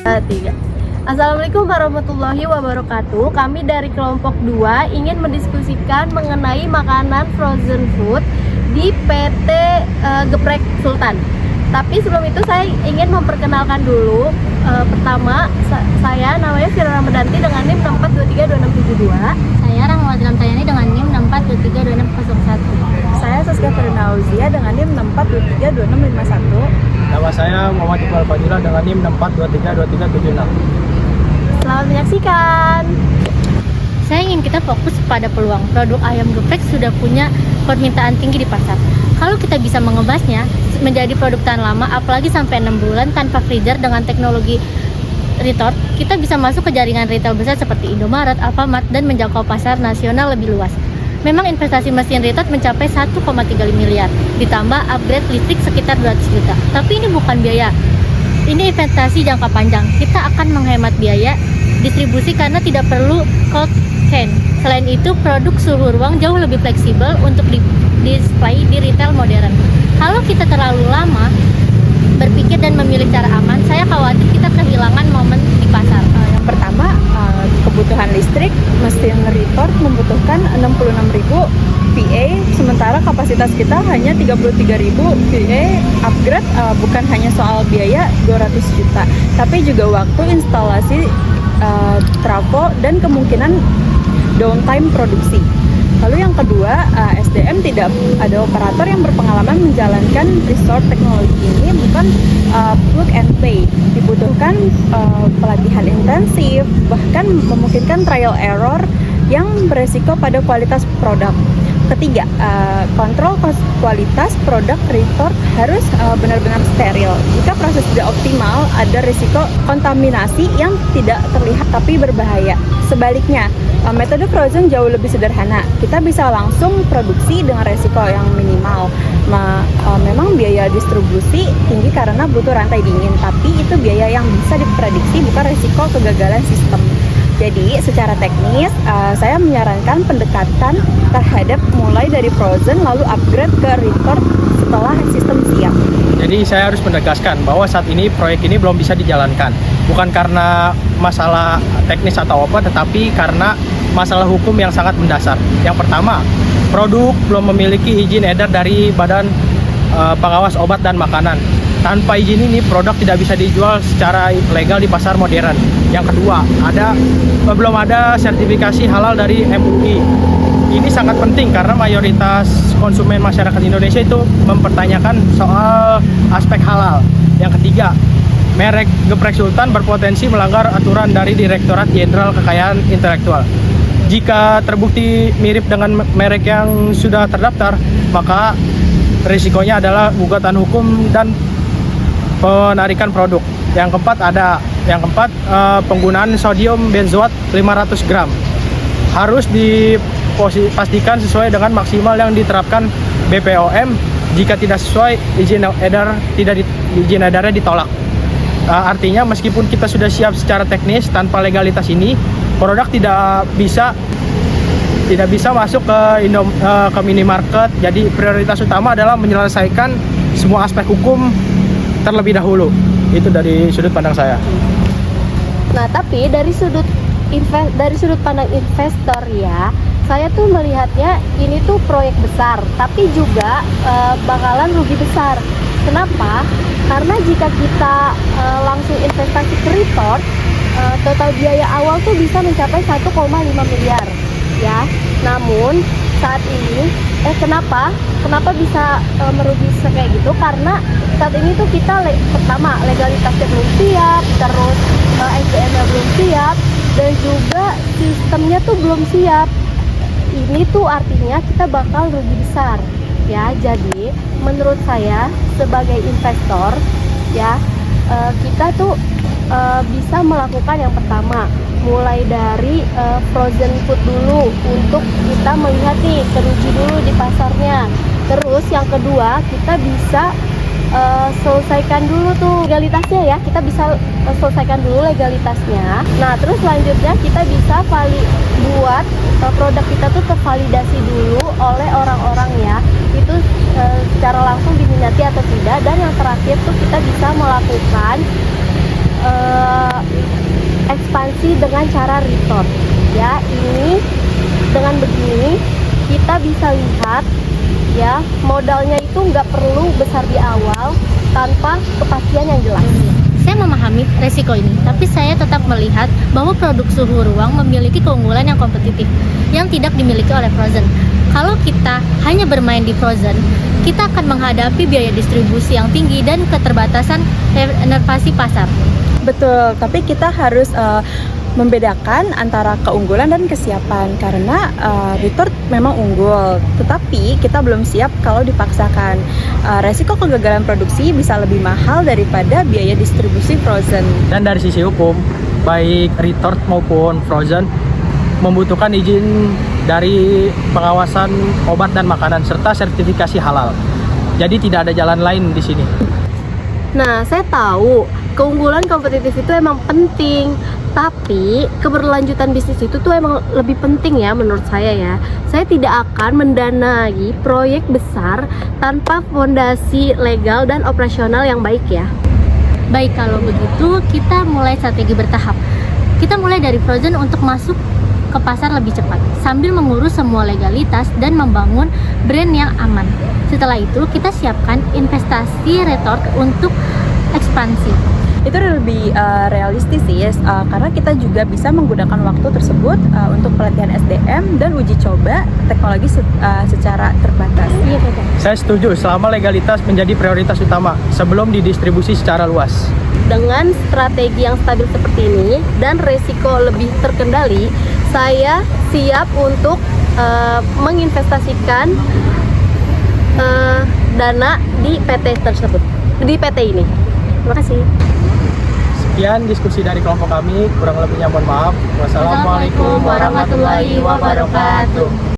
Tiga. Assalamualaikum warahmatullahi wabarakatuh. Kami dari kelompok 2 ingin mendiskusikan mengenai makanan frozen food di PT Geprek Sultan. Tapi sebelum itu saya ingin memperkenalkan dulu. Pertama, saya namanya Fira Ramadanti dengan NIM 64232672. Saya Rahmawati Lamtayani dengan NIM 64232601. Saya Saskia Firdausya dengan NIM 64232651. Nama saya Muhammad Iqbal Fadilah dengan NIM 64232376. Selamat menyaksikan. Saya ingin kita fokus pada peluang. Produk ayam geprek sudah punya permintaan tinggi di pasar. Kalau kita bisa mengebasnya menjadi produk tahan lama, apalagi sampai 6 bulan tanpa freezer dengan teknologi retort, kita bisa masuk ke jaringan retail besar seperti Indomaret, Alfamart, dan menjangkau pasar nasional lebih luas. Memang investasi mesin retort mencapai 1,3 miliar, ditambah upgrade listrik sekitar 200 juta. Tapi ini bukan biaya, ini investasi jangka panjang. Kita akan menghemat biaya distribusi karena tidak perlu cold chain. Selain itu, produk suhu ruang jauh lebih fleksibel untuk display di retail modern. Kalau kita terlalu lama berpikir dan memilih cara aman, saya khawatir kita kehilangan momen di pasar. Yang pertama, kebutuhan listrik. Mesin retort membutuhkan 66.000 VA, sementara kapasitas kita hanya 33.000 VA. Upgrade bukan hanya soal biaya 200 juta, tapi juga waktu instalasi, trafo, dan kemungkinan downtime produksi. Lalu yang kedua, SDM, tidak ada operator yang berpengalaman menjalankan resort teknologi ini, bukan plug and play. Dibutuhkan pelatihan intensif, bahkan memungkinkan trial error yang beresiko pada kualitas produk. Ketiga, kontrol kualitas produk retort harus benar-benar steril. Jika proses tidak optimal, ada risiko kontaminasi yang tidak terlihat tapi berbahaya. Sebaliknya, metode frozen jauh lebih sederhana. Kita bisa langsung produksi dengan risiko yang minimal. Memang biaya distribusi tinggi karena butuh rantai dingin, tapi itu biaya yang bisa diprediksi, bukan risiko kegagalan sistem. Jadi secara teknis, saya menyarankan pendekatan terhadap mulai dari frozen lalu upgrade ke retort setelah sistem siap. Jadi saya harus menegaskan bahwa saat ini proyek ini belum bisa dijalankan. Bukan karena masalah teknis atau apa, tetapi karena masalah hukum yang sangat mendasar. Yang pertama, produk belum memiliki izin edar dari Badan Pengawas Obat dan Makanan. Tanpa izin ini, produk tidak bisa dijual secara legal di pasar modern. Yang kedua, belum ada sertifikasi halal dari MUI. Ini sangat penting karena mayoritas konsumen masyarakat Indonesia itu mempertanyakan soal aspek halal. Yang ketiga, merek Geprek Sultan berpotensi melanggar aturan dari Direktorat Jenderal Kekayaan Intelektual. Jika terbukti mirip dengan merek yang sudah terdaftar, maka risikonya adalah gugatan hukum dan penarikan produk. Yang keempat, penggunaan sodium benzoat 500 gram harus dipastikan sesuai dengan maksimal yang diterapkan BPOM. Jika tidak sesuai, izin edarnya ditolak. Artinya meskipun kita sudah siap secara teknis, tanpa legalitas ini produk tidak bisa masuk ke minimarket. Jadi prioritas utama adalah menyelesaikan semua aspek hukum terlebih dahulu. Itu dari sudut pandang saya. Nah, tapi dari sudut pandang investor ya, saya tuh melihatnya ini tuh proyek besar, tapi juga bakalan rugi besar. Kenapa? Karena jika kita langsung investasi ke retort, total biaya awal tuh bisa mencapai 1,5 miliar ya. Namun saat ini kenapa bisa merugi kayak gitu? Karena saat ini tuh kita pertama legalitasnya belum siap, terus SDM-nya belum siap, dan juga sistemnya tuh belum siap. Ini tuh artinya kita bakal rugi besar ya. Jadi menurut saya sebagai investor ya, kita tuh bisa melakukan yang pertama, mulai dari frozen food dulu untuk kita melihat nih, teruji dulu di pasarnya. Terus yang kedua, kita bisa selesaikan dulu tuh legalitasnya ya, kita bisa selesaikan dulu legalitasnya. Nah terus selanjutnya kita bisa buat produk kita tuh tervalidasi dulu oleh orang-orang ya, itu secara langsung diminati atau tidak. Dan yang terakhir tuh kita bisa melakukan ekspansi dengan cara retort. Ya, ini dengan begini kita bisa lihat ya, modalnya itu nggak perlu besar di awal tanpa kepastian yang jelas. Saya memahami resiko ini, tapi saya tetap melihat bahwa produk suhu ruang memiliki keunggulan yang kompetitif yang tidak dimiliki oleh Frozen. Kalau kita hanya bermain di Frozen, kita akan menghadapi biaya distribusi yang tinggi dan keterbatasan inovasi pasar. Betul, tapi kita harus membedakan antara keunggulan dan kesiapan karena retort memang unggul, tetapi kita belum siap kalau dipaksakan. Resiko kegagalan produksi bisa lebih mahal daripada biaya distribusi Frozen. Dan dari sisi hukum, baik retort maupun Frozen membutuhkan izin dari pengawasan obat dan makanan serta sertifikasi halal. Jadi tidak ada jalan lain di sini. Nah, saya tahu keunggulan kompetitif itu emang penting, tapi keberlanjutan bisnis itu tuh emang lebih penting ya menurut saya ya. Saya tidak akan mendanai proyek besar tanpa fondasi legal dan operasional yang baik ya. Baik, kalau begitu kita mulai strategi bertahap. Kita mulai dari Frozen untuk masuk ke pasar lebih cepat sambil mengurus semua legalitas dan membangun brand yang aman. Setelah itu kita siapkan investasi retort untuk ekspansi. Itu lebih realistis sih, karena kita juga bisa menggunakan waktu tersebut untuk pelatihan SDM dan uji coba teknologi secara terbatas. Iya, betul. Saya setuju selama legalitas menjadi prioritas utama sebelum didistribusi secara luas. Dengan strategi yang stabil seperti ini dan resiko lebih terkendali, saya siap untuk menginvestasikan dana di PT tersebut, di PT ini. Terima kasih. Sekian diskusi dari kelompok kami, kurang lebihnya mohon maaf. Wassalamualaikum Warahmatullahi wabarakatuh.